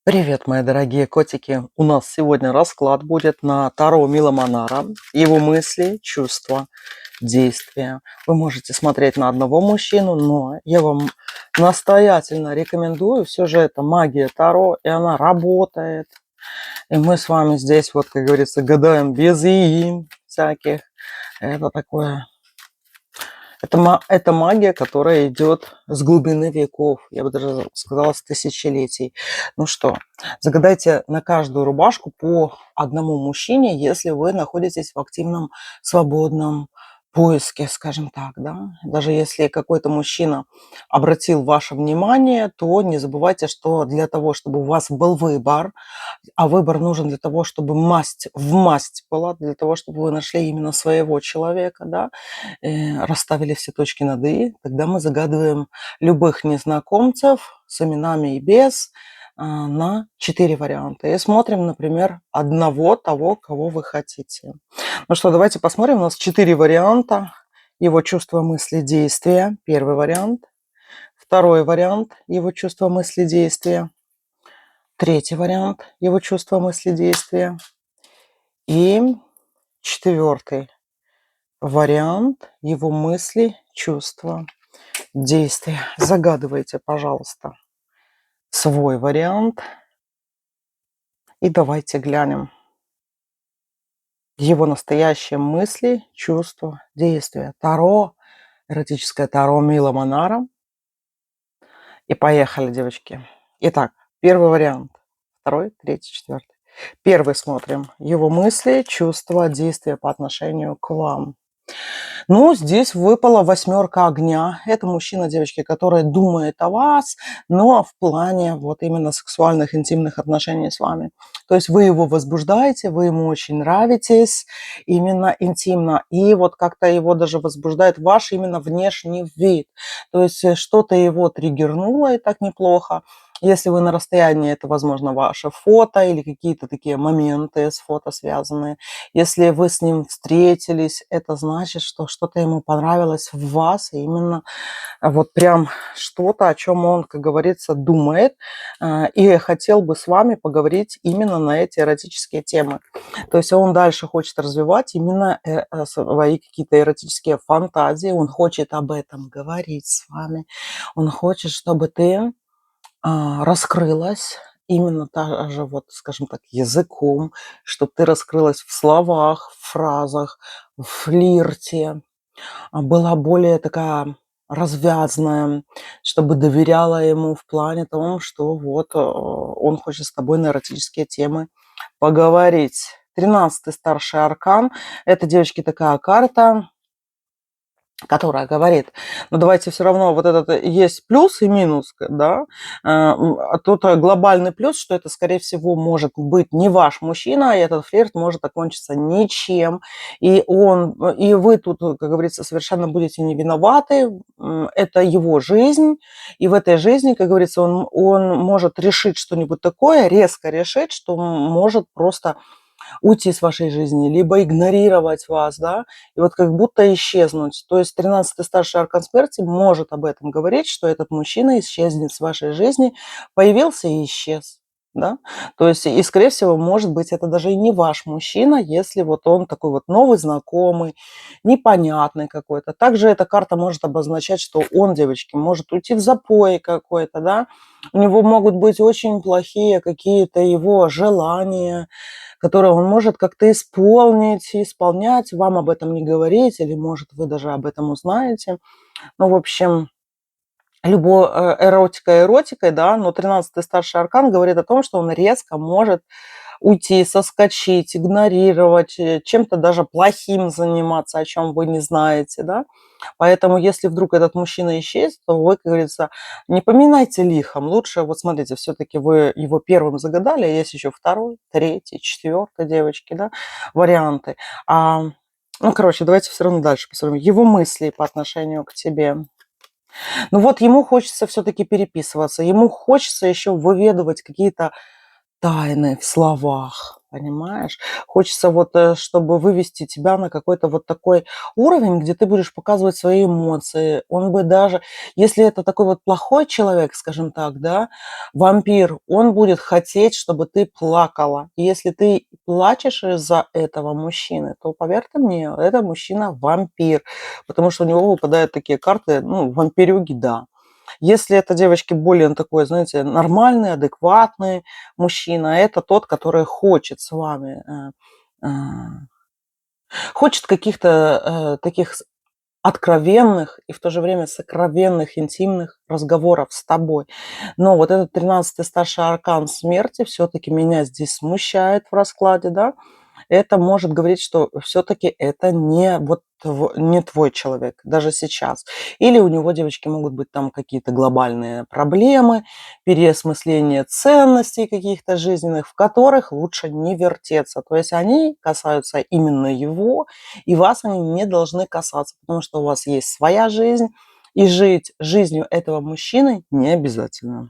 Привет, мои дорогие котики! У нас сегодня расклад будет на Таро Мила Манара, его мысли, чувства, действия. Вы можете смотреть на одного мужчину, но я вам настоятельно рекомендую, все же это магия Таро, и она работает. И мы с вами здесь, вот, как говорится, гадаем без ИИ всяких. Это такое... Это магия, которая идет с глубины веков, я бы даже сказала, с тысячелетий. Ну что, загадайте на каждую рубашку по одному мужчине, если вы находитесь в активном свободном поиске, скажем так, да. Даже если какой-то мужчина обратил ваше внимание, то не забывайте, что для того, чтобы у вас был выбор, а выбор нужен для того, чтобы масть в масть была, для того, чтобы вы нашли именно своего человека, да, расставили все точки над «и», тогда мы загадываем любых незнакомцев с именами и без на 4 варианта. И смотрим, например, одного того, кого вы хотите. Ну что, давайте посмотрим. У нас 4 варианта. Его чувства, мысли, действия. Первый вариант. Второй вариант. Его чувства, мысли, действия. Третий вариант. Его чувства, мысли, действия. И четвертый вариант. Его мысли, чувства, действия. Загадывайте, пожалуйста, свой вариант. И давайте глянем его настоящие мысли, чувства, действия. Таро, эротическое Таро Мила Манара. И поехали, девочки. Итак, первый вариант. Второй, третий, четвертый. Первый смотрим. Его мысли, чувства, действия по отношению к вам. Ну, здесь выпала 8 огня. Это мужчина, девочки, который думает о вас, но в плане вот именно сексуальных, интимных отношений с вами. То есть вы его возбуждаете, вы ему очень нравитесь, именно интимно. И вот как-то его даже возбуждает ваш именно внешний вид. То есть что-то его триггернуло, и так неплохо. Если вы на расстоянии, это, возможно, ваше фото или какие-то такие моменты с фото связанные. Если вы с ним встретились, это значит, что что-то ему понравилось в вас, и именно вот прям что-то, о чем он, как говорится, думает, и хотел бы с вами поговорить именно на эти эротические темы. То есть он дальше хочет развивать именно свои какие-то эротические фантазии, он хочет об этом говорить с вами, он хочет, чтобы ты раскрылась именно же вот, скажем так, языком, чтобы ты раскрылась в словах, в фразах, в флирте, была более такая развязная, чтобы доверяла ему в плане том, что вот он хочет с тобой на эротические темы поговорить. 13-й старший аркан. Это, девочки, такая карта, которая говорит, ну давайте все равно, вот этот есть плюс и минус, да, тут глобальный плюс, что это, скорее всего, может быть не ваш мужчина, и этот флирт может окончиться ничем, и вы тут, как говорится, совершенно будете не виноваты, это его жизнь, и в этой жизни, как говорится, он может решить что-нибудь такое, резко решить, что может просто уйти с вашей жизни, либо игнорировать вас, да, и вот как будто исчезнуть. То есть 13-й старший аркан смерти может об этом говорить, что этот мужчина исчезнет с вашей жизни, появился и исчез. Да? То есть, и, скорее всего, может быть, это даже и не ваш мужчина, если вот он такой вот новый знакомый, непонятный какой-то. Также эта карта может обозначать, что он, девочки, может уйти в запой какой-то, да, у него могут быть очень плохие какие-то его желания, которые он может как-то исполнить, исполнять, вам об этом не говорить, или, может, вы даже об этом узнаете. Ну, в общем, эротика эротикой, да, но 13-й старший аркан говорит о том, что он резко может уйти, соскочить, игнорировать, чем-то даже плохим заниматься, о чем вы не знаете, да. Поэтому, если вдруг этот мужчина исчезнет, то вы, как говорится, не поминайте лихом. Лучше, вот смотрите, все-таки вы его первым загадали, а есть еще второй, третий, четвертый, девочки, да, варианты. Ну, короче, давайте все равно дальше посмотрим. Его мысли по отношению к тебе. Ну вот ему хочется все-таки переписываться, ему хочется еще выведывать какие-то тайны в словах. понимаешь? Хочется вот, чтобы вывести тебя на какой-то вот такой уровень, где ты будешь показывать свои эмоции. Он бы даже, если это такой вот плохой человек, скажем так, да, вампир, он будет хотеть, чтобы ты плакала. И если ты плачешь из-за этого мужчины, то, поверьте мне, это мужчина-вампир, потому что у него выпадают такие карты, ну, вампирюги, да. Если это, девочки, более такой, знаете, нормальный, адекватный мужчина, это тот, который хочет с вами, э, хочет каких-то таких откровенных и в то же время сокровенных, интимных разговоров с тобой. Но вот этот 13-й старший аркан смерти все-таки меня здесь смущает в раскладе, да, это может говорить, что все-таки это не вот не твой человек, даже сейчас. Или у него, девочки, могут быть там какие-то глобальные проблемы, переосмысление ценностей каких-то жизненных, в которых лучше не вертеться. То есть они касаются именно его, и вас они не должны касаться, потому что у вас есть своя жизнь, и жить жизнью этого мужчины не обязательно.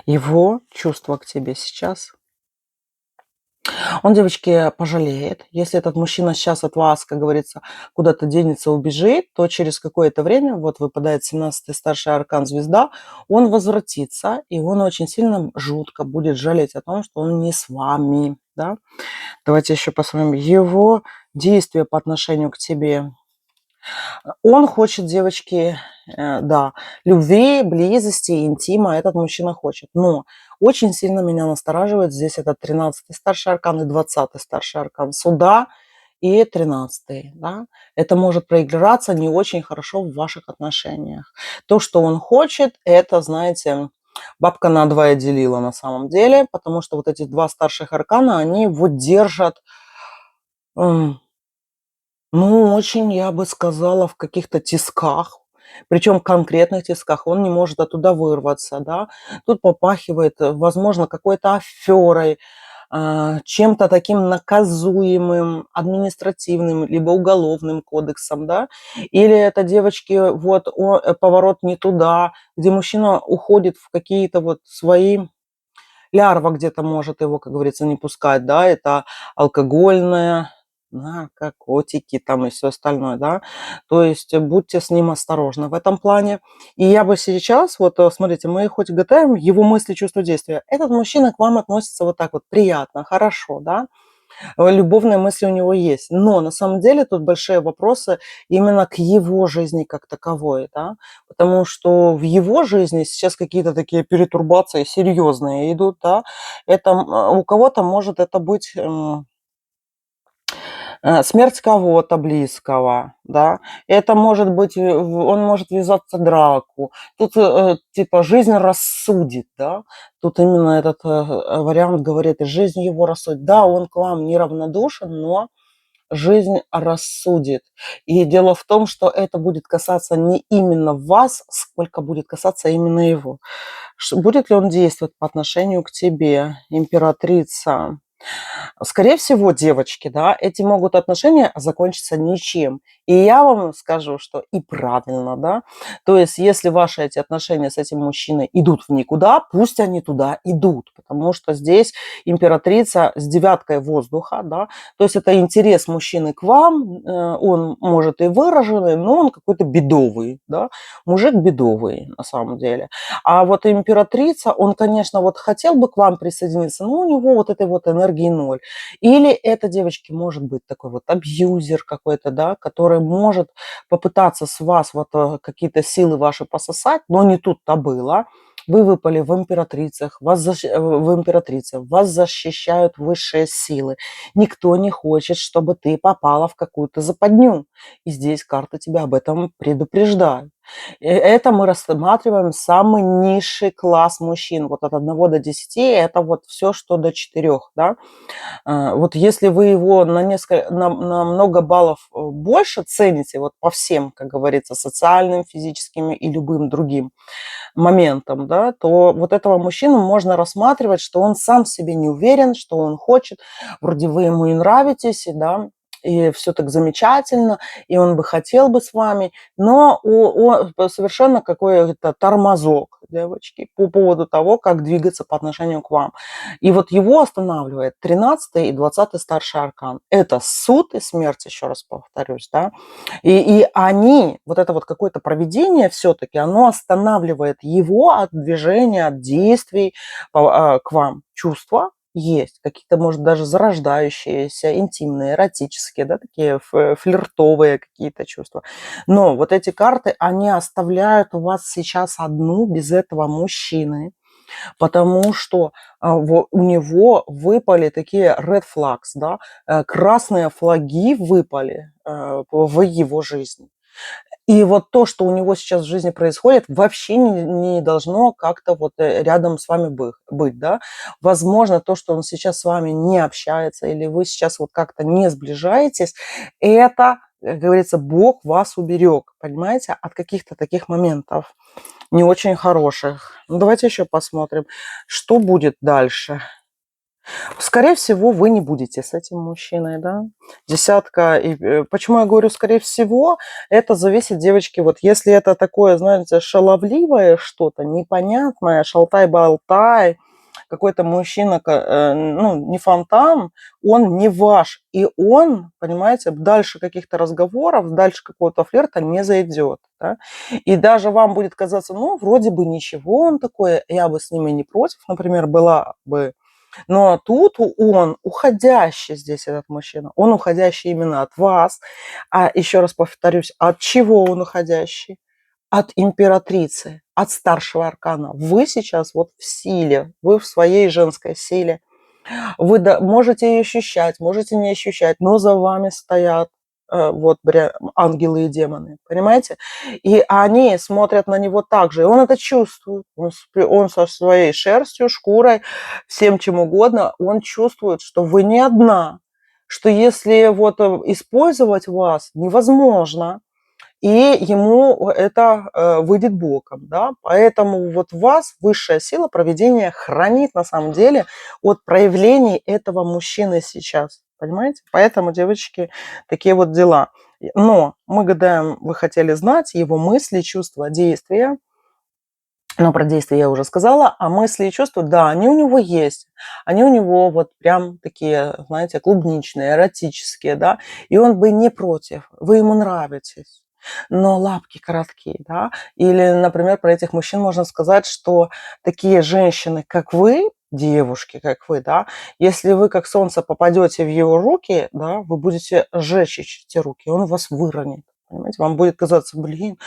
Его чувства к тебе сейчас. Он, девочки, пожалеет. Если этот мужчина сейчас от вас, как говорится, куда-то денется, убежит, то через какое-то время, вот выпадает 17-й старший аркан звезда, он возвратится, и он очень сильно, жутко будет жалеть о том, что он не с вами. Да? Давайте еще посмотрим его действия по отношению к тебе. Он хочет, девочки, да, любви, близости, интима этот мужчина хочет. Но очень сильно меня настораживает здесь этот 13-й старший аркан и 20-й старший аркан суда и 13-й. Да? Это может проиграться не очень хорошо в ваших отношениях. То, что он хочет, это, знаете, бабка на два и делила на самом деле, потому что вот эти два старших аркана, они его держат, ну, очень, я бы сказала, в каких-то тисках, причем конкретных тисках. Он не может оттуда вырваться, да. Тут попахивает, возможно, какой-то аферой, чем-то таким наказуемым, административным, либо уголовным кодексом, да. Или это, девочки, вот поворот не туда, где мужчина уходит в какие-то вот свои лярва где-то может его, как говорится, не пускать, да, это алкогольное, наркотики там и все остальное, да. То есть будьте с ним осторожны в этом плане. И я бы сейчас, вот смотрите, мы хоть готовим его мысли, чувства, действия. Этот мужчина к вам относится вот так вот приятно, хорошо, да. Любовные мысли у него есть. Но на самом деле тут большие вопросы именно к его жизни как таковой, да, потому что в его жизни сейчас какие-то такие перетурбации серьезные идут, да. Это у кого-то может это быть смерть кого-то близкого, да. Это может быть, он может ввязаться в драку. Тут типа жизнь рассудит, да. Тут именно этот вариант говорит, и жизнь его рассудит. Да, он к вам неравнодушен, но жизнь рассудит. И дело в том, что это будет касаться не именно вас, сколько будет касаться именно его. Будет ли он действовать по отношению к тебе, императрица? Скорее всего, девочки, да, эти могут отношения закончиться ничем. И я вам скажу, что и правильно, да. То есть, если ваши эти отношения с этим мужчиной идут в никуда, пусть они туда идут, потому что здесь императрица с девяткой воздуха, да. То есть это интерес мужчины к вам, он может и выраженный, но он какой-то бедовый, да. Мужик бедовый на самом деле. А вот императрица, он, конечно, вот хотел бы к вам присоединиться, но у него вот этой вот энергии ноль. Или это, девочки, может быть такой вот абьюзер какой-то, да, который может попытаться с вас вот какие-то силы ваши пососать, но не тут-то было. Вы выпали в императрицах, в императрице, вас защищают высшие силы. Никто не хочет, чтобы ты попала в какую-то западню. И здесь карты тебя об этом предупреждают. Это мы рассматриваем самый низший класс мужчин. Вот от 1 до 10 это вот все, что до 4, да. Вот если вы его на много баллов больше цените, вот по всем, как говорится, социальным, физическим и любым другим моментам, да, то вот этого мужчину можно рассматривать, что он сам в себе не уверен, что он хочет, вроде вы ему и нравитесь, да, и все так замечательно, и он бы хотел бы с вами, но он совершенно какой-то тормозок, девочки, по поводу того, как двигаться по отношению к вам. И вот его останавливает 13 и 20 старший аркан. Это суд и смерть, еще раз повторюсь, да. И они, вот это вот какое-то провидение все-таки, оно останавливает его от движения, от действий к вам. Чувства есть, какие-то, может, даже зарождающиеся, интимные, эротические, да, такие флиртовые какие-то чувства. Но вот эти карты, они оставляют у вас сейчас одну без этого мужчины, потому что у него выпали такие red flags, да, красные флаги выпали в его жизни. И вот то, что у него сейчас в жизни происходит, вообще не должно как-то вот рядом с вами быть, да. Возможно, то, что он сейчас с вами не общается или вы сейчас вот как-то не сближаетесь, это, как говорится, Бог вас уберег, понимаете, от каких-то таких моментов не очень хороших. Ну, давайте еще посмотрим, что будет дальше. Скорее всего, вы не будете с этим мужчиной, да. Десятка. И почему я говорю «скорее всего»? Это зависит, девочки, вот если это такое, знаете, шаловливое что-то, непонятное, шалтай-болтай, какой-то мужчина, ну, не фонтан, он не ваш. И он, понимаете, дальше каких-то разговоров, дальше какого-то флирта не зайдет. Да? И даже вам будет казаться, ну, вроде бы ничего он такой, я бы с ними не против, например, была бы. Но тут он уходящий здесь, этот мужчина. Он уходящий именно от вас. А еще раз повторюсь, от чего он уходящий? От императрицы, от старшего аркана. Вы сейчас вот в силе, вы в своей женской силе. Вы можете ее ощущать, можете не ощущать, но за вами стоят вот ангелы и демоны, понимаете? И они смотрят на него так же, и он это чувствует. Он со своей шерстью, шкурой, всем чем угодно, он чувствует, что вы не одна, что если вот использовать вас невозможно, и ему это выйдет боком, да, поэтому вот вас высшая сила провидения хранит на самом деле от проявлений этого мужчины сейчас, понимаете? Поэтому, девочки, такие вот дела. Но мы гадаем, вы хотели знать его мысли, чувства, действия. Но про действия я уже сказала, а мысли и чувства, да, они у него есть. Они у него вот прям такие, знаете, клубничные, эротические, да, и он бы не против, вы ему нравитесь, но лапки короткие, да. Или, например, про этих мужчин можно сказать, что такие женщины, как вы, девушки, как вы, да, если вы как солнце попадете в его руки, да, вы будете сжечь эти руки, он вас выронит. Понимаете, вам будет казаться, блин,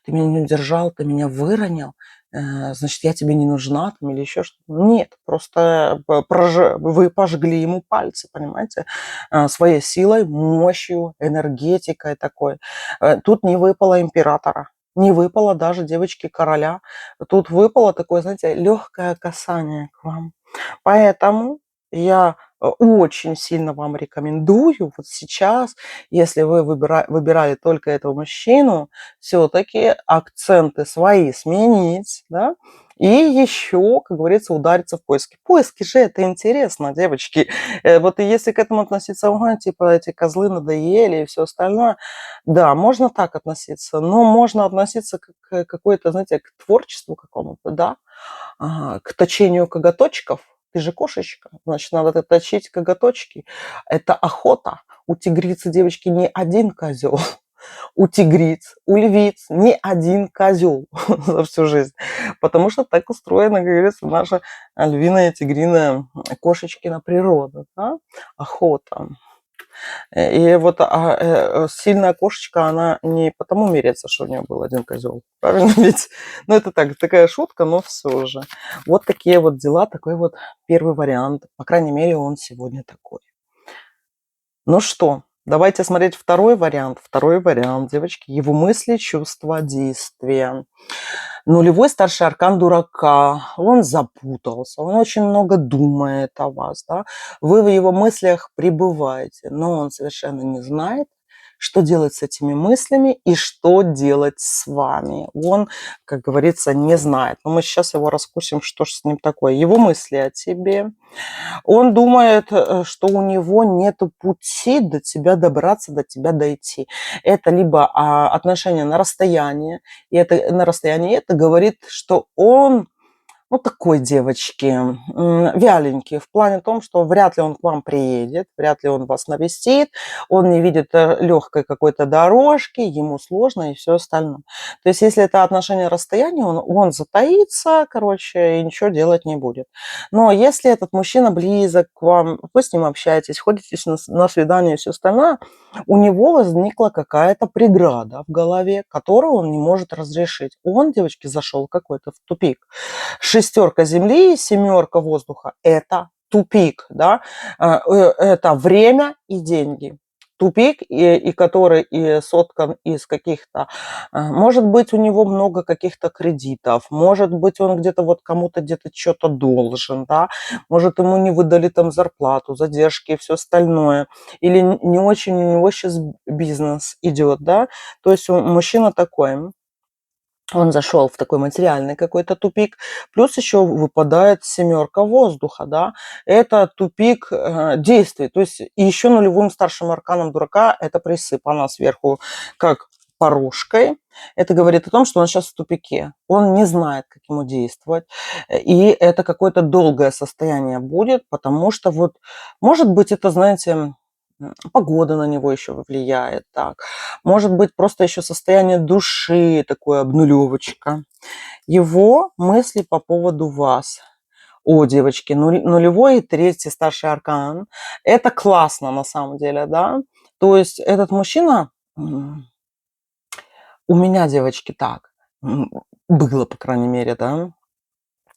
ты меня не удержал, ты меня выронил, значит, я тебе не нужна там или еще что-то. Нет, просто вы пожгли ему пальцы, понимаете, своей силой, мощью, энергетикой такой. Тут не выпало императора, не выпало даже девочки короля. Тут выпало такое, знаете, легкое касание к вам. Поэтому я очень сильно вам рекомендую вот сейчас, если вы выбирали только этого мужчину, все-таки акценты свои сменить, да, и еще, как говорится, удариться в поиски. Поиски же это интересно, девочки. Вот и если к этому относиться, ага, типа эти козлы надоели и все остальное, да, можно так относиться, но можно относиться к какой-то, знаете, к творчеству какому-то, да, к точению коготочков. Ты же кошечка, значит, надо точить коготочки. Это охота. У тигрицы, девочки, не один козел. У тигриц, у львиц не один козел за всю жизнь. Потому что так устроена, как говорится, наша львиная, тигриная, кошечкина природа. Да? Охота. И вот сильная кошечка, она не потому меряется, что у нее был один козел. Правильно ведь? Ну, это так, такая шутка, но все же. Вот такие вот дела, такой вот первый вариант. По крайней мере, он сегодня такой. Ну что, давайте смотреть второй вариант. Второй вариант, девочки. Его мысли, чувства, действия. Нулевой старший аркан дурака. Он запутался, он очень много думает о вас. Да? Вы в его мыслях пребываете, но он совершенно не знает, что делать с этими мыслями и что делать с вами. Он, как говорится, не знает. Но мы сейчас его раскусим, что же с ним такое. Его мысли о тебе. Он думает, что у него нет пути до тебя добраться, до тебя дойти. Это либо отношения на расстоянии, и это говорит, что он ну, такой девочки, вяленький, в плане том, что вряд ли он к вам приедет, вряд ли он вас навестит, он не видит легкой какой-то дорожки, ему сложно и все остальное. То есть, если это отношение расстояния, он затаится, короче, и ничего делать не будет. Но если этот мужчина близок к вам, вы с ним общаетесь, ходите на свидание и все остальное, у него возникла какая-то преграда в голове, которую он не может разрешить. Он, девочки, зашел какой-то в тупик. Шестерка земли, семерка воздуха – это тупик, да, это время и деньги. Тупик, и который и соткан из каких-то, может быть, у него много каких-то кредитов, может быть, он где-то вот кому-то где-то что-то должен, да, может, ему не выдали там зарплату, задержки и все остальное, или не очень у него сейчас бизнес идет, да, то есть мужчина такой. Он зашел в такой материальный какой-то тупик, плюс еще выпадает семерка воздуха, да, это тупик действий, то есть и еще нулевым старшим арканом дурака это присыпано сверху как порушкой. Это говорит о том, что он сейчас в тупике, он не знает, как ему действовать, и это какое-то долгое состояние будет, потому что вот, может быть, это, знаете, погода на него еще влияет, так. Может быть, просто еще состояние души, такое обнулевочка. Его мысли по поводу вас. О, девочки, нулевой и третий старший аркан. Это классно на самом деле, да. То есть этот мужчина, у меня, девочки, так, было, по крайней мере, да.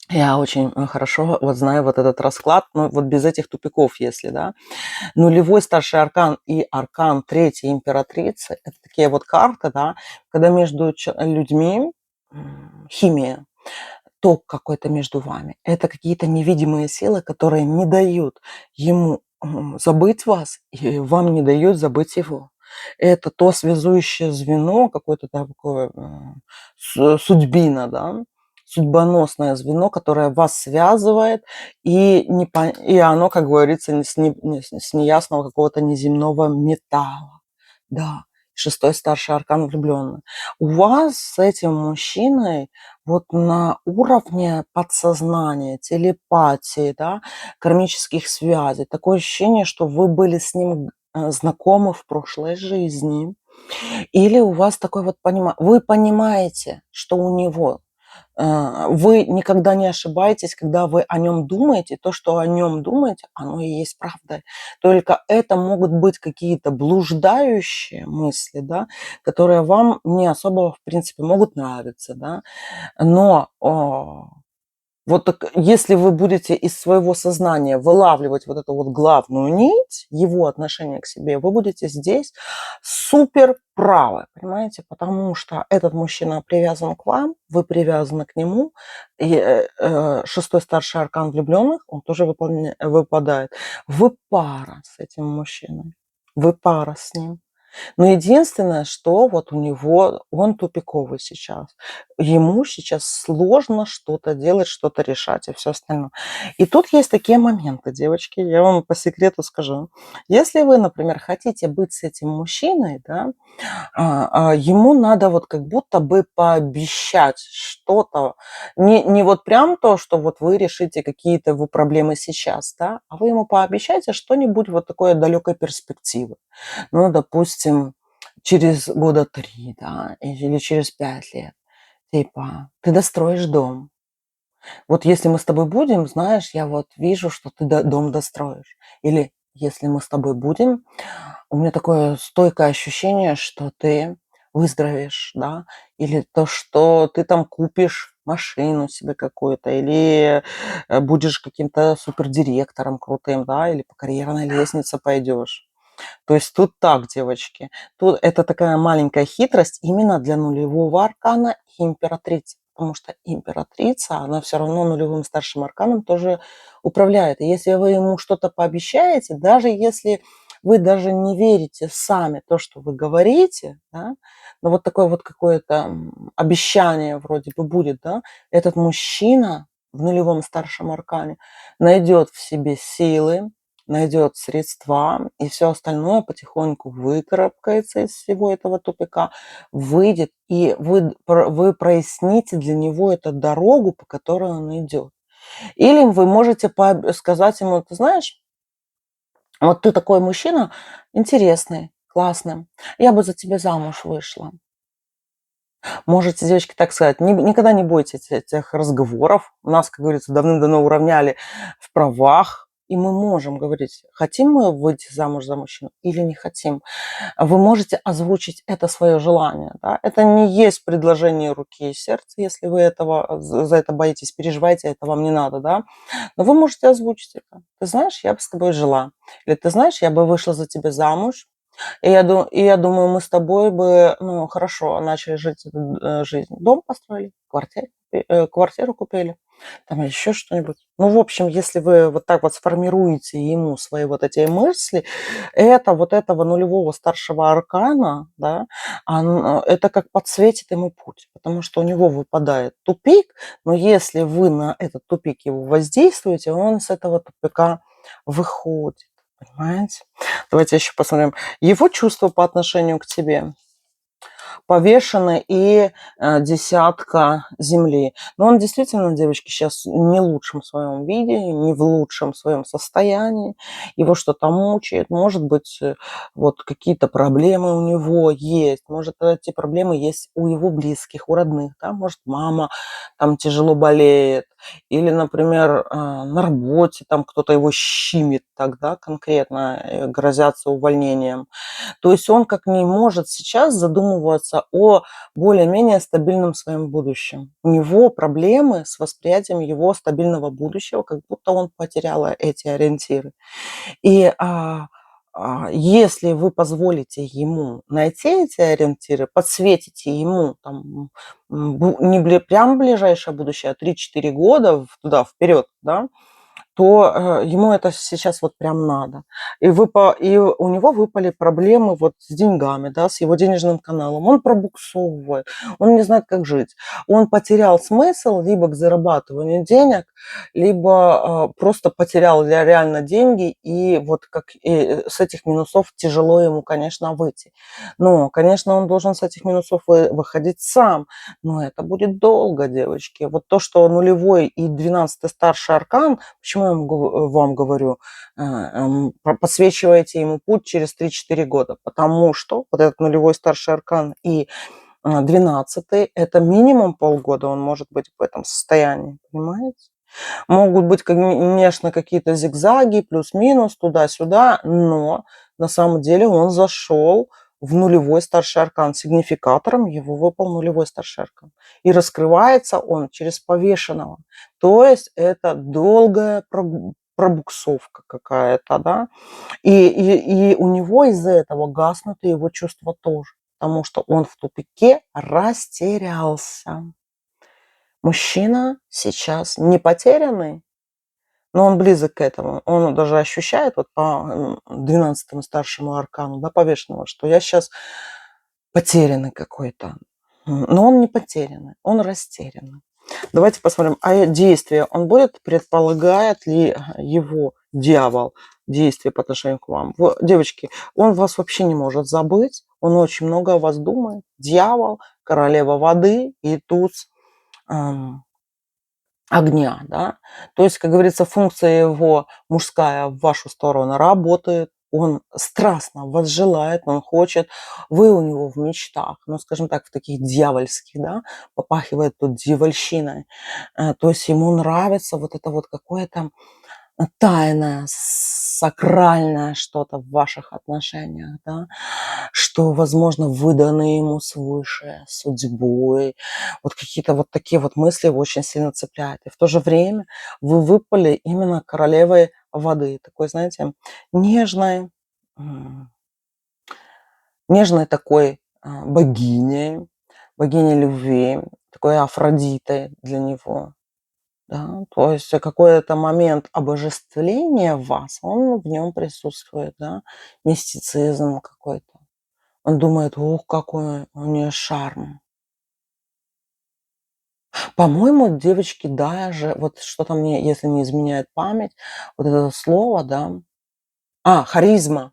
Я очень хорошо вот знаю вот этот расклад, но вот без этих тупиков, если, да. Нулевой старший аркан и аркан третьей императрицы – это такие вот карты, да, когда между людьми химия, ток какой-то между вами. Это какие-то невидимые силы, которые не дают ему забыть вас, и вам не дают забыть его. Это то связующее звено, какое-то такое судьбина, да, судьбоносное звено, которое вас связывает, и оно, как говорится, с неясного какого-то неземного металла. Да, шестой старший аркан влюбленный. У вас с этим мужчиной вот на уровне подсознания, телепатии, да, кармических связей, такое ощущение, что вы были с ним знакомы в прошлой жизни. Или у вас такой вот вы понимаете, что у него вы никогда не ошибаетесь, когда вы о нем думаете. То, что о нем думаете, оно и есть правда. Только это могут быть какие-то блуждающие мысли, да, которые вам не особо, в принципе, могут нравиться, да. Но вот так, если вы будете из своего сознания вылавливать вот эту вот главную нить, его отношение к себе, вы будете здесь супер правы, понимаете? Потому что этот мужчина привязан к вам, вы привязаны к нему. И шестой старший аркан влюбленных, он тоже выпадает. Вы пара с этим мужчиной, вы пара с ним. Но единственное, что вот у него, он тупиковый сейчас. Ему сейчас сложно что-то делать, что-то решать и все остальное. И тут есть такие моменты, девочки, я вам по секрету скажу. Если вы, например, хотите быть с этим мужчиной, да, ему надо вот как будто бы пообещать что-то. Не вот прям то, что вот вы решите какие-то его проблемы сейчас, да, а вы ему пообещайте что-нибудь вот такое далекой перспективы. Ну, допустим, через года 3, да, или через 5 лет. Типа, ты достроишь дом. Вот если мы с тобой будем, знаешь, я вот вижу, что ты дом достроишь. Или если мы с тобой будем, у меня такое стойкое ощущение, что ты выздоровеешь, да, или то, что ты там купишь машину себе какую-то, или будешь каким-то супердиректором крутым, да, или по карьерной лестнице пойдешь. То есть тут так, девочки. Тут это такая маленькая хитрость именно для нулевого аркана и императрицы. Потому что императрица, она все равно нулевым старшим арканом тоже управляет. И если вы ему что-то пообещаете, даже если вы даже не верите сами то, что вы говорите, да, но вот такое вот какое-то обещание вроде бы будет, да, этот мужчина в нулевом старшем аркане найдет в себе силы, найдет средства, и все остальное потихоньку выкарабкается из всего этого тупика, выйдет, и вы проясните для него эту дорогу, по которой он идет. Или вы можете сказать ему: ты знаешь, вот ты такой мужчина интересный, классный, я бы за тебя замуж вышла. Можете, девочки, так сказать, никогда не бойтесь этих разговоров. Нас, как говорится, давным-давно уравняли в правах, и мы можем говорить, хотим мы выйти замуж за мужчину или не хотим. Вы можете озвучить это свое желание. Да? Это не есть предложение руки и сердца, если вы этого, за это боитесь, переживаете, это вам не надо. Да? Но вы можете озвучить это. Ты знаешь, я бы с тобой жила. Или ты знаешь, я бы вышла за тебя замуж. И я думаю, мы с тобой бы, ну, хорошо начали жить эту жизнь. Дом построили, квартиру купили, там еще что-нибудь. Ну, в общем, если вы вот так вот сформируете ему свои вот эти мысли, это вот этого нулевого старшего аркана, да, это как подсветит ему путь, потому что у него выпадает тупик, но если вы на этот тупик его воздействуете, он с этого тупика выходит. Понимаете? Давайте еще посмотрим. Его чувства по отношению к тебе повешены и десятка земли. Но он действительно, девочки, сейчас не в лучшем своем виде, не в лучшем своем состоянии. Его что-то мучает. Может быть, вот какие-то проблемы у него есть. Может, эти проблемы есть у его близких, у родных. Да? Может, мама там тяжело болеет. Или, например, на работе там кто-то его щимит тогда конкретно, грозятся увольнением. То есть он как не может сейчас задумываться о более-менее стабильном своем будущем. У него проблемы с восприятием его стабильного будущего, как будто он потерял эти ориентиры. И если вы позволите ему найти эти ориентиры, подсветите ему там, не прям ближайшее будущее, а 3-4 года туда вперед, да, то ему это сейчас вот прям надо. И у него выпали проблемы вот с деньгами, да, с его денежным каналом. Он пробуксовывает, он не знает, как жить. Он потерял смысл либо к зарабатыванию денег, либо просто потерял реально деньги, и вот с этих минусов тяжело ему, конечно, выйти. Но, конечно, он должен с этих минусов выходить сам, но это будет долго, девочки. Вот то, что нулевой и 12-й старший аркан, почему я вам говорю, подсвечиваете ему путь через 3-4 года, потому что вот этот нулевой старший аркан и 12-й, это минимум полгода он может быть в этом состоянии, понимаете? Могут быть, конечно, какие-то зигзаги, плюс-минус, туда-сюда, но на самом деле он зашел в нулевой старший аркан. Сигнификатором его выпал нулевой старший аркан. И раскрывается он через повешенного. То есть это долгая пробуксовка какая-то, да. И у него из-за этого гаснут и его чувства тоже. Потому что он в тупике растерялся. Мужчина сейчас не потерянный, но он близок к этому. Он даже ощущает вот по 12-му старшему аркану, да, повешенного, что я сейчас потерянный какой-то. Но он не потерянный, он растерянный. Давайте посмотрим, а действие он будет, предполагает ли его дьявол действие по отношению к вам? Девочки, он вас вообще не может забыть, он очень много о вас думает. Дьявол, королева воды и туз огня, да. То есть, как говорится, функция его мужская в вашу сторону работает, он страстно вас желает, он хочет, вы у него в мечтах, ну, скажем так, в таких дьявольских, да, попахивает тут дьявольщиной. То есть ему нравится вот это вот какое-то тайное, сакральное что-то в ваших отношениях, да, что, возможно, выданы ему свыше, судьбой. Вот какие-то вот такие вот мысли его очень сильно цепляют. И в то же время вы выпали именно королевой воды. Такой, знаете, нежной, нежной такой богиней, богиней любви, такой Афродитой для него. Да, то есть какой-то момент обожествления вас, он в нем присутствует, да, мистицизм какой-то. Он думает: "Ух, какой у нее шарм". По-моему, девочки даже, вот что-то мне, если не изменяет память, вот это слово, да, харизма.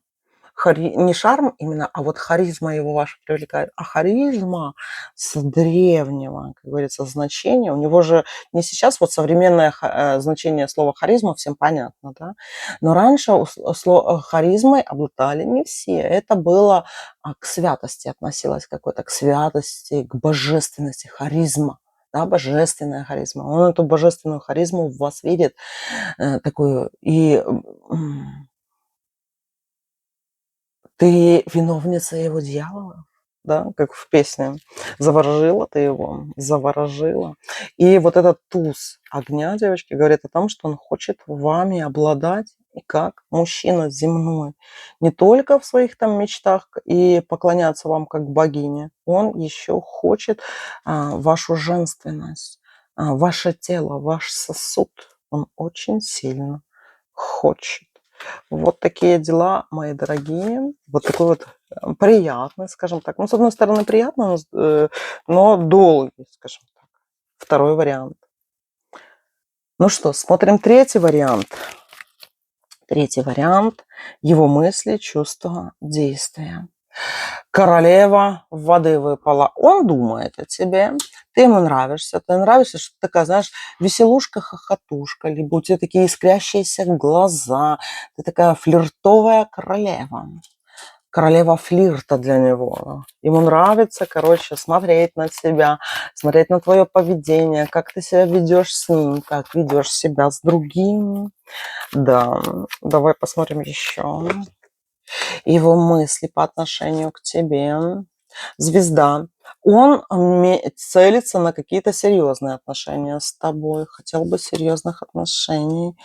Не шарм именно, а вот харизма его ваша привлекает. А харизма с древнего, как говорится, значения. У него же не сейчас вот современное значение слова харизма всем понятно, да? Но раньше харизмой обладали не все. Это было к святости относилось какой-то, к святости, к божественности, харизма. Да, божественная харизма. Он эту божественную харизму в вас видит такую. И ты виновница его дьявола, да, как в песне. Заворожила ты его, заворожила. И вот этот туз огня, девочки, говорит о том, что он хочет вами обладать и как мужчина земной. Не только в своих там мечтах и поклоняться вам как богине. Он еще хочет вашу женственность, ваше тело, ваш сосуд. Он очень сильно хочет. Вот такие дела, мои дорогие. Вот такой вот приятный, скажем так. Ну, с одной стороны, приятно, но долгий, скажем так. Второй вариант. Ну что, смотрим третий вариант. Третий вариант. Его мысли, чувства, действия. Королева воды выпала. Он думает о тебе, ты ему нравишься, ты нравишься, что ты такая, знаешь, веселушка-хохотушка, либо у тебя такие искрящиеся глаза, ты такая флиртовая королева. Королева флирта для него. Ему нравится, короче, смотреть на тебя, смотреть на твое поведение, как ты себя ведешь с ним, как ведешь себя с другими. Да, давай посмотрим еще его мысли по отношению к тебе. Звезда. Он целится на какие-то серьезные отношения с тобой, хотел бы серьезных отношений.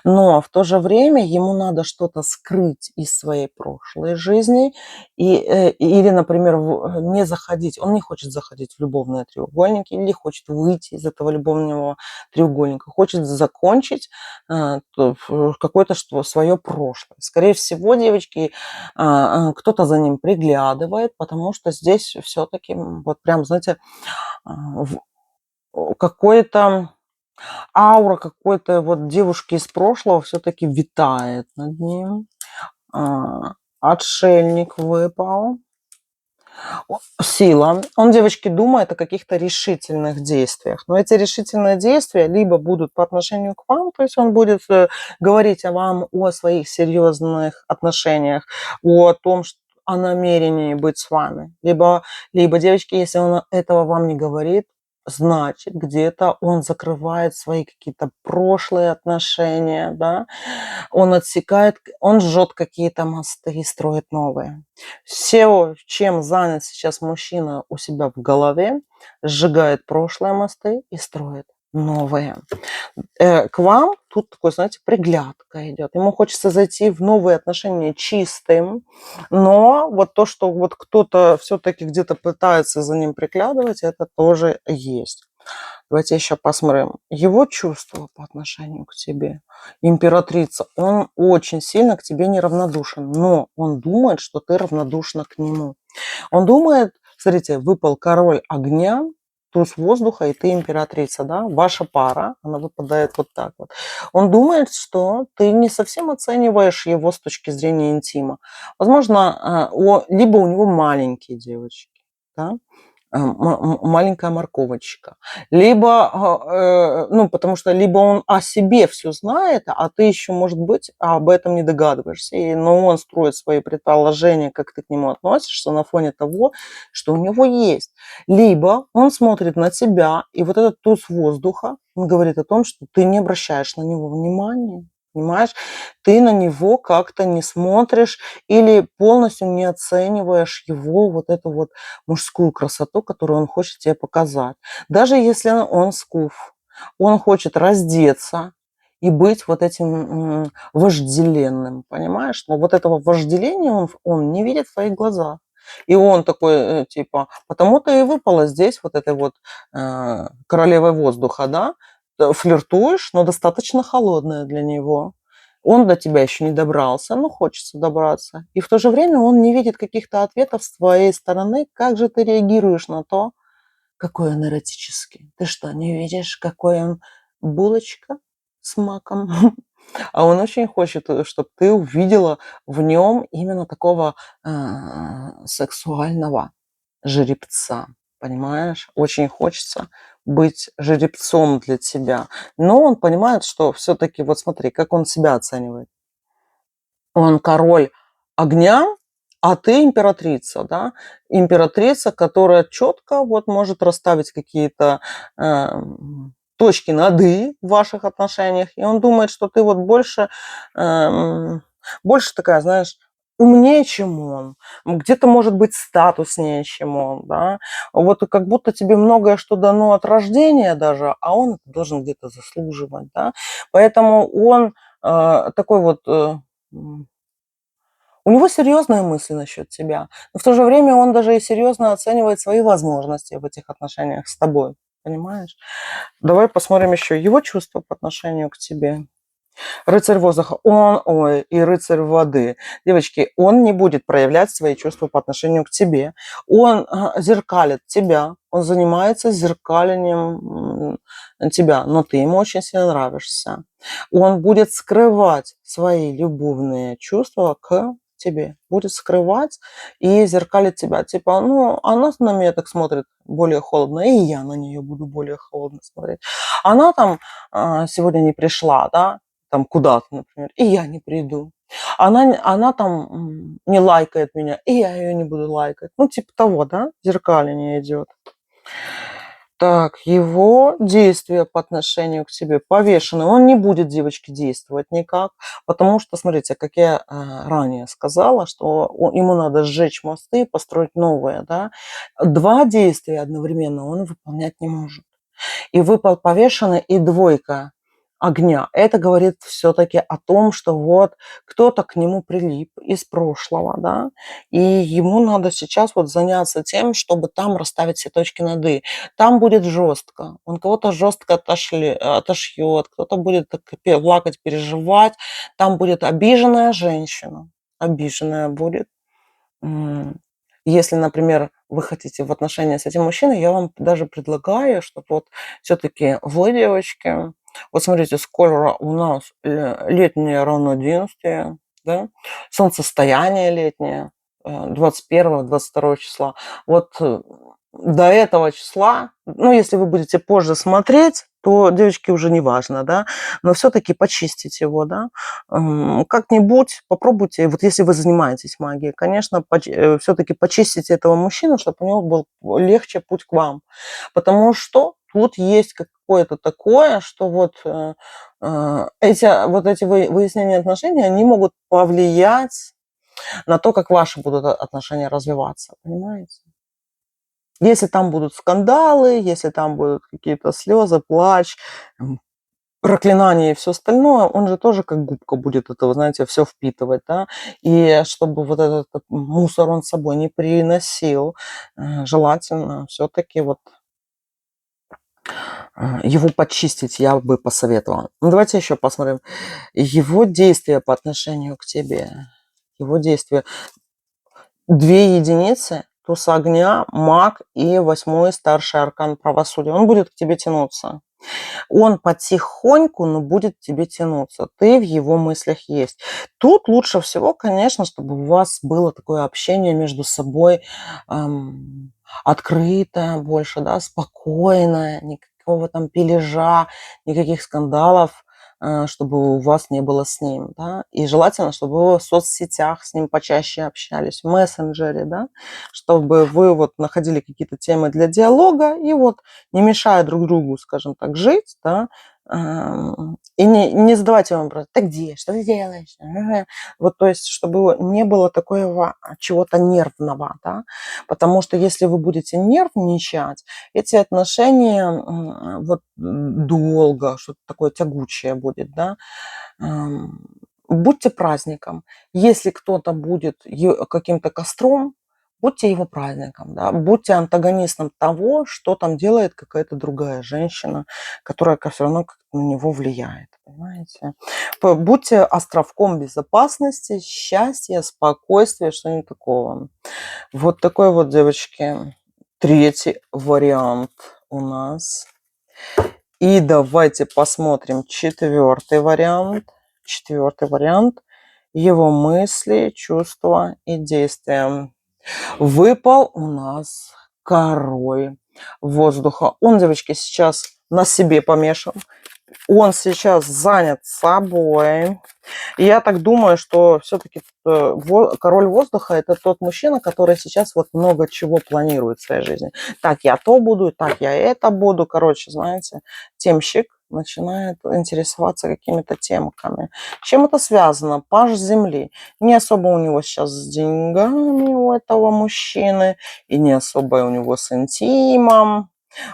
Но в то же время ему надо что-то скрыть из своей прошлой жизни или, например, не заходить. Он не хочет заходить в любовные треугольники или хочет выйти из этого любовного треугольника. Хочет закончить какое-то свое прошлое. Скорее всего, девочки, кто-то за ним приглядывает, потому что здесь все-таки вот прям, знаете, какой-то аура какой-то вот девушки из прошлого все-таки витает над ним. Отшельник выпал. Сила. Он, девочки, думает о каких-то решительных действиях. Но эти решительные действия либо будут по отношению к вам, то есть он будет говорить о вам, о своих серьезных отношениях, о том, что о намерении быть с вами. Либо, девочки, если он этого вам не говорит, значит, где-то он закрывает свои какие-то прошлые отношения, да, он отсекает, он жжет какие-то мосты и строит новые. Все, чем занят сейчас мужчина у себя в голове, сжигает прошлые мосты и строит новые. К вам тут такой, знаете, приглядка идет. Ему хочется зайти в новые отношения чистым, но вот то, что вот кто-то все-таки где-то пытается за ним приглядывать, это тоже есть. Давайте еще посмотрим. Его чувства по отношению к тебе. Императрица. Он очень сильно к тебе неравнодушен, но он думает, что ты равнодушна к нему. Он думает, смотрите, выпал король огня, туз воздуха, и ты императрица, да, ваша пара, она выпадает вот так вот. Он думает, что ты не совсем оцениваешь его с точки зрения интима. Возможно, либо у него маленькие девочки, да, маленькая морковочка. Либо, ну, потому что либо он о себе все знает, а ты еще, может быть, об этом не догадываешься. Но он строит свои предположения, как ты к нему относишься на фоне того, что у него есть. Либо он смотрит на тебя, и вот этот туз воздуха, он говорит о том, что ты не обращаешь на него внимания. Понимаешь? Ты на него как-то не смотришь или полностью не оцениваешь его вот эту вот мужскую красоту, которую он хочет тебе показать. Даже если он скуф, он хочет раздеться и быть вот этим вожделенным, понимаешь? Но вот этого вожделения он не видит в твоих глазах. И он такой, типа, потому-то и выпало здесь вот этой вот королевой воздуха, да, флиртуешь, но достаточно холодная для него. Он до тебя еще не добрался, но хочется добраться. И в то же время он не видит каких-то ответов с твоей стороны. Как же ты реагируешь на то, какой он эротический? Ты что, не видишь, какой он булочка с маком? А он очень хочет, чтобы ты увидела в нем именно такого сексуального жеребца. Понимаешь? Очень хочется быть жеребцом для тебя. Но он понимает, что все-таки, вот смотри, как он себя оценивает. Он король огня, а ты императрица, да? Императрица, которая четко вот может расставить какие-то точки над «и» в ваших отношениях. И он думает, что ты вот больше такая, знаешь, умнее, чем он, где-то, может быть, статуснее, чем он, да, вот как будто тебе многое что дано от рождения даже, а он это должен где-то заслуживать, да, поэтому он такой вот, у него серьезные мысли насчет тебя, но в то же время он даже и серьезно оценивает свои возможности в этих отношениях с тобой, понимаешь? Давай посмотрим еще его чувства по отношению к тебе. Рыцарь воздуха, и рыцарь воды. Девочки, он не будет проявлять свои чувства по отношению к тебе. Он зеркалит тебя, он занимается зеркалением тебя, но ты ему очень сильно нравишься. Он будет скрывать свои любовные чувства к тебе, будет скрывать и зеркалить тебя. Типа, ну, она на меня так смотрит более холодно, и я на нее буду более холодно смотреть. Она там сегодня не пришла, да, там куда-то, например, и я не приду. Она там не лайкает меня, и я ее не буду лайкать. Ну, типа того, да, зеркаление идет. Так, его действия по отношению к тебе повешены. Он не будет, девочки, действовать никак, потому что, смотрите, как я ранее сказала, что ему надо сжечь мосты, построить новые, да. Два действия одновременно он выполнять не может. И выпал повешенный, и двойка огня. Это говорит все-таки о том, что вот кто-то к нему прилип из прошлого, да, и ему надо сейчас вот заняться тем, чтобы там расставить все точки над «и». Там будет жестко, он кого-то жестко отошьет, кто-то будет плакать, переживать, там будет обиженная женщина, обиженная будет. Если, например, вы хотите в отношения с этим мужчиной, я вам даже предлагаю, чтобы вот все-таки вы, девочки, вот смотрите, скоро у нас летнее равноденствие, да, солнцестояние летнее, 21-22 числа. Вот до этого числа, ну, если вы будете позже смотреть, то, девочки, уже не важно, да, но все-таки почистить его, да, как-нибудь попробуйте, вот если вы занимаетесь магией, конечно, все-таки почистите этого мужчину, чтобы у него был легче путь к вам, потому что тут есть какое-то такое, что вот эти выяснения отношений, они могут повлиять на то, как ваши будут отношения развиваться, понимаете? Если там будут скандалы, если там будут какие-то слезы, плач, проклинания и все остальное, он же тоже как губка будет это, вы знаете, все впитывать, да. И чтобы вот этот мусор он с собой не приносил, желательно все-таки вот его почистить я бы посоветовала. Ну, давайте еще посмотрим его действия по отношению к тебе. Его действия. 2 единицы, туз огня, маг и 8-й старший аркан правосудия. Он будет к тебе тянуться. Он потихоньку, но будет к тебе тянуться. Ты в его мыслях есть. Тут лучше всего, конечно, чтобы у вас было такое общение между собой открытое больше, да, спокойное, никакого там пележа, никаких скандалов, чтобы у вас не было с ним, да. И желательно, чтобы вы в соцсетях с ним почаще общались, в мессенджере, да, чтобы вы вот находили какие-то темы для диалога и вот не мешая друг другу, скажем так, жить, да, и не задавайте ему вопрос: ты где, что ты делаешь? Вот, то есть, чтобы не было такого чего-то нервного, да, потому что если вы будете нервничать, эти отношения вот долго, что-то такое тягучее будет, да. Будьте праздником. Если кто-то будет каким-то костром, будьте его праздником, да, будьте антагонистом того, что там делает какая-то другая женщина, которая все равно как-то на него влияет, понимаете? Будьте островком безопасности, счастья, спокойствия, что-нибудь такого. Вот такой вот, девочки, третий вариант у нас. И давайте посмотрим четвертый вариант. Четвертый вариант. Его мысли, чувства и действия. Выпал у нас король воздуха. Он, девочки, сейчас на себе помешан. Он сейчас занят собой. И я так думаю, что все-таки король воздуха – это тот мужчина, который сейчас вот много чего планирует в своей жизни. Так, я то буду, так, я это буду. Короче, знаете, темщик начинает интересоваться какими-то темками. Чем это связано? Паж земли. Не особо у него сейчас с деньгами у этого мужчины, и не особо у него с интимом.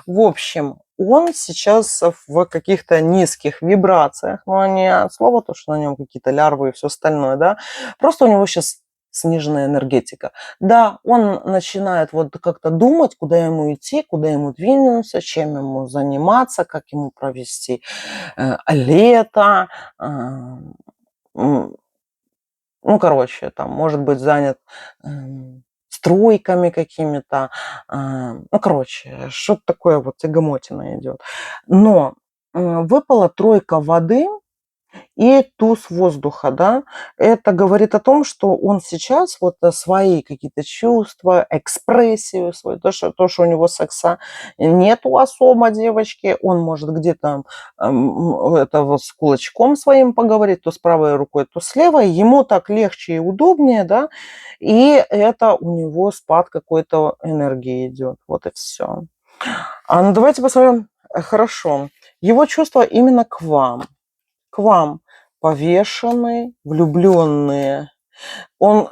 В общем, он сейчас в каких-то низких вибрациях, но не от слова то, что на нем какие-то лярвы и все остальное, да, просто у него сейчас сниженная энергетика. Да, он начинает вот как-то думать, куда ему идти, куда ему двинуться, чем ему заниматься, как ему провести лето, ну, короче, там, может быть занят стройками какими-то, ну, короче, что-то такое вот тягомотина идет. Но выпала тройка воды и туз воздуха, да. Это говорит о том, что он сейчас вот свои какие-то чувства, экспрессию свою, то, что у него секса нету особо, девочки, он может где-то это вот с кулачком своим поговорить, то с правой рукой, то с левой, ему так легче и удобнее, да, и это у него спад какой-то энергии идет, вот и все. Ну, давайте посмотрим, хорошо, его чувства именно к вам повешенные, влюбленные. Он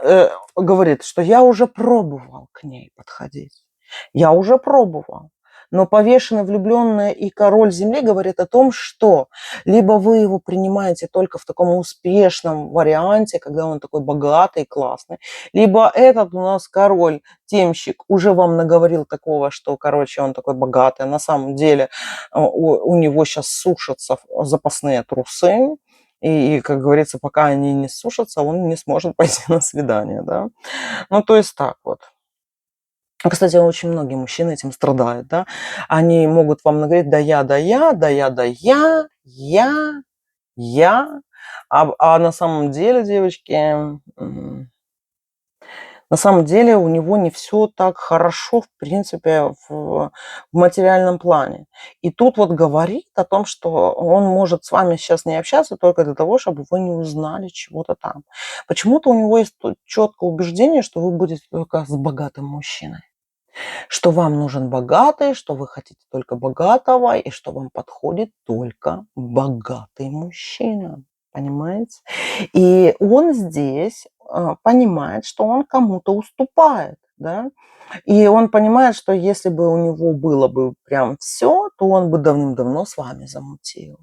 говорит, что я уже пробовал к ней подходить. Я уже пробовал. Но повешенный, влюбленный и король земли говорит о том, что либо вы его принимаете только в таком успешном варианте, когда он такой богатый, классный, либо этот у нас король, темщик, уже вам наговорил такого, что, короче, он такой богатый. На самом деле у него сейчас сушатся запасные трусы, и, как говорится, пока они не сушатся, он не сможет пойти на свидание, да. Ну, то есть так вот. Кстати, очень многие мужчины этим страдают, да. Они могут вам наговорить: да я, да я, да я, да я. А на самом деле, девочки, на самом деле у него не все так хорошо, в принципе, в материальном плане. И тут вот говорит о том, что он может с вами сейчас не общаться только для того, чтобы вы не узнали чего-то там. Почему-то у него есть четкое убеждение, что вы будете только с богатым мужчиной. Что вам нужен богатый, что вы хотите только богатого, и что вам подходит только богатый мужчина. Понимаете? И он здесь понимает, что он кому-то уступает, да, и он понимает, что если бы у него было бы прям все, то он бы давным-давно с вами замутил.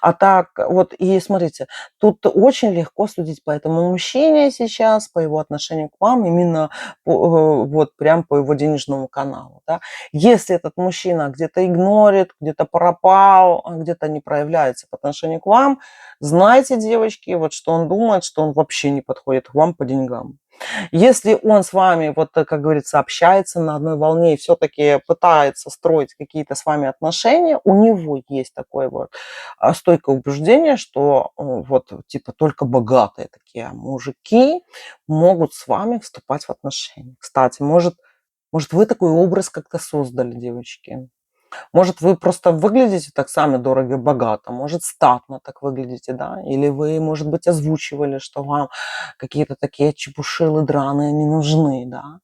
А так вот, и смотрите, тут очень легко судить по этому мужчине сейчас, по его отношению к вам, именно вот прям по его денежному каналу, да. Если этот мужчина где-то игнорит, где-то пропал, где-то не проявляется по отношению к вам, знайте, девочки, вот что он думает, что он вообще не подходит к вам по деньгам. Если он с вами, вот, как говорится, общается на одной волне и все-таки пытается строить какие-то с вами отношения, у него есть такое вот стойкое убеждение, что вот типа только богатые такие мужики могут с вами вступать в отношения. Кстати, может вы такой образ как-то создали, девочки? Может, вы просто выглядите так сами дорого-богато, может, статно так выглядите, да? Или вы, может быть, озвучивали, что вам какие-то такие чепушилы драные не нужны, да?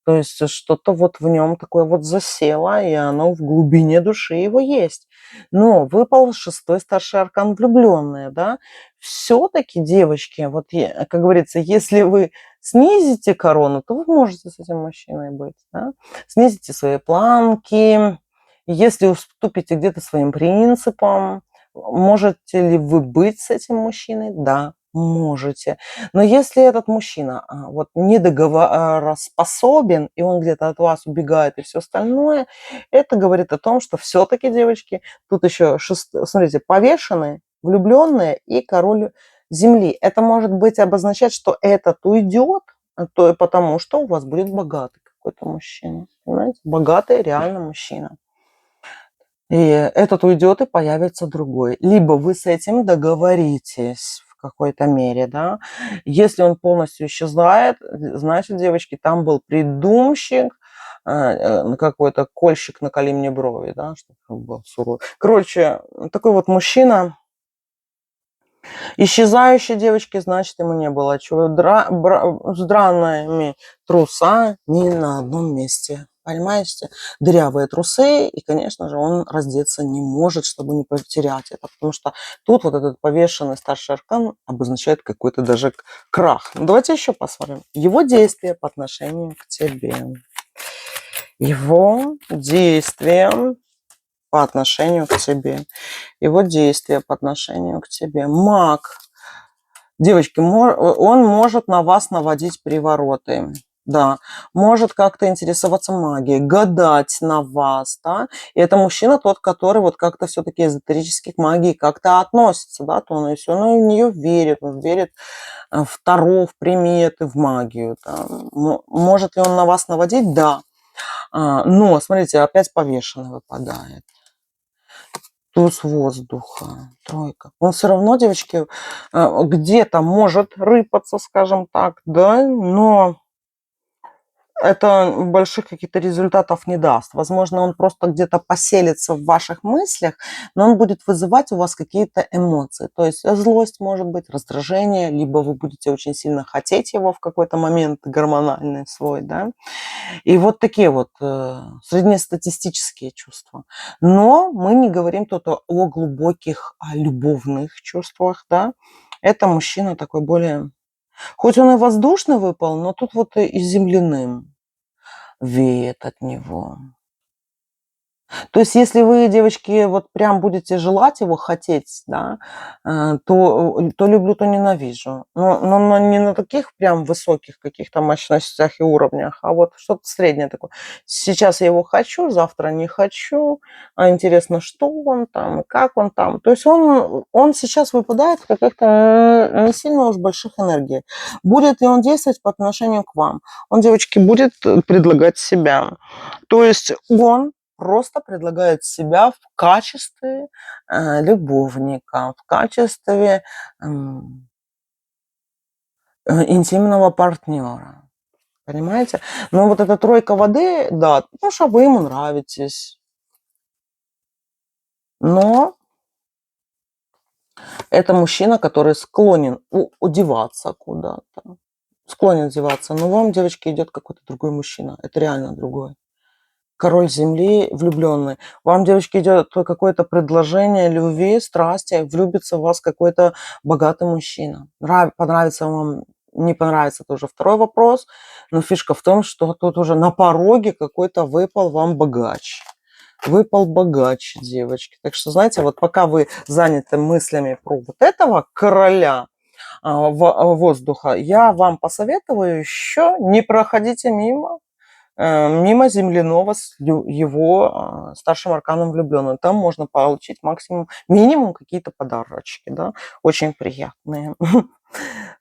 То есть что-то вот в нем такое вот засело, и оно в глубине души его есть. Но выпал шестой старший аркан влюбленные, да? Все-таки, девочки, вот как говорится, если вы снизите корону, то вы можете с этим мужчиной быть, да? Снизите свои планки, если уступите где-то своим принципам, можете ли вы быть с этим мужчиной? Да, можете. Но если этот мужчина вот недоговороспособен, и он где-то от вас убегает и все остальное, это говорит о том, что все-таки, девочки, тут еще, смотрите, повешенные, влюбленные и король земли. Это может быть обозначать, что этот уйдет, то и потому, что у вас будет богатый какой-то мужчина. Понимаете? Богатый реально мужчина. И этот уйдет, и появится другой. Либо вы с этим договоритесь в какой-то мере, да. Если он полностью исчезает, значит, девочки, там был придумщик, какой-то кольщик, наколи мне брови, да, чтобы был суровый. Короче, такой вот мужчина, исчезающий, девочки, значит, ему не было чего. С драными трусами на одном месте. Понимаете? Дырявые трусы, и, конечно же, он раздеться не может, чтобы не потерять это. Потому что тут вот этот повешенный старший аркан обозначает какой-то даже крах. Ну, давайте еще посмотрим. Его действия по отношению к тебе. Его действия по отношению к тебе. Его действия по отношению к тебе. Маг. Девочки, он может на вас наводить привороты, да, может как-то интересоваться магией, гадать на вас, да, и это мужчина тот, который вот как-то все-таки эзотерически к магии как-то относится, да, то он, если он в нее верит, он верит в таро, в приметы, в магию, да. Может ли он на вас наводить? Да, но, смотрите, опять повешенный выпадает. Туз воздуха, тройка. Он все равно, девочки, где-то может рыпаться, скажем так, да, но это больших каких-то результатов не даст. Возможно, он просто где-то поселится в ваших мыслях, но он будет вызывать у вас какие-то эмоции. То есть злость может быть, раздражение, либо вы будете очень сильно хотеть его в какой-то момент гормональный свой, да. И вот такие вот среднестатистические чувства. Но мы не говорим тут о глубоких любовных чувствах, да. Это мужчина такой более... Хоть он и воздушный выпал, но тут вот и земляным веет от него. То есть, если вы, девочки, вот прям будете желать его, хотеть, да, то люблю, то ненавижу. Но не на таких прям высоких каких-то мощностях и уровнях, а вот что-то среднее такое. Сейчас я его хочу, завтра не хочу, а интересно, что он там, и как он там. То есть он сейчас выпадает в каких-то не сильно уж больших энергиях. Будет ли он действовать по отношению к вам? Он, девочки, будет предлагать себя. То есть он просто предлагает себя в качестве любовника, в качестве интимного партнера. Понимаете? Но вот эта тройка воды, да, потому что вы ему нравитесь. Но это мужчина, который склонен удеваться куда-то. Склонен одеваться. Но вам, девочки, идет какой-то другой мужчина. Это реально другой. Король земли, влюбленный. Вам, девочки, идет какое-то предложение любви, страсти, влюбится в вас какой-то богатый мужчина. Понравится вам, не понравится, это уже второй вопрос. Но фишка в том, что тут уже на пороге какой-то выпал вам богач. Выпал богач, девочки. Так что, знаете, вот пока вы заняты мыслями про вот этого короля воздуха, я вам посоветую еще не проходите мимо земляного с его старшим арканом влюбленным. Там можно получить минимум какие-то подарочки, да, очень приятные.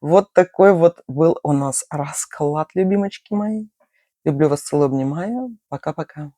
Вот такой вот был у нас расклад, любимочки мои. Люблю вас, целую, обнимаю. Пока-пока.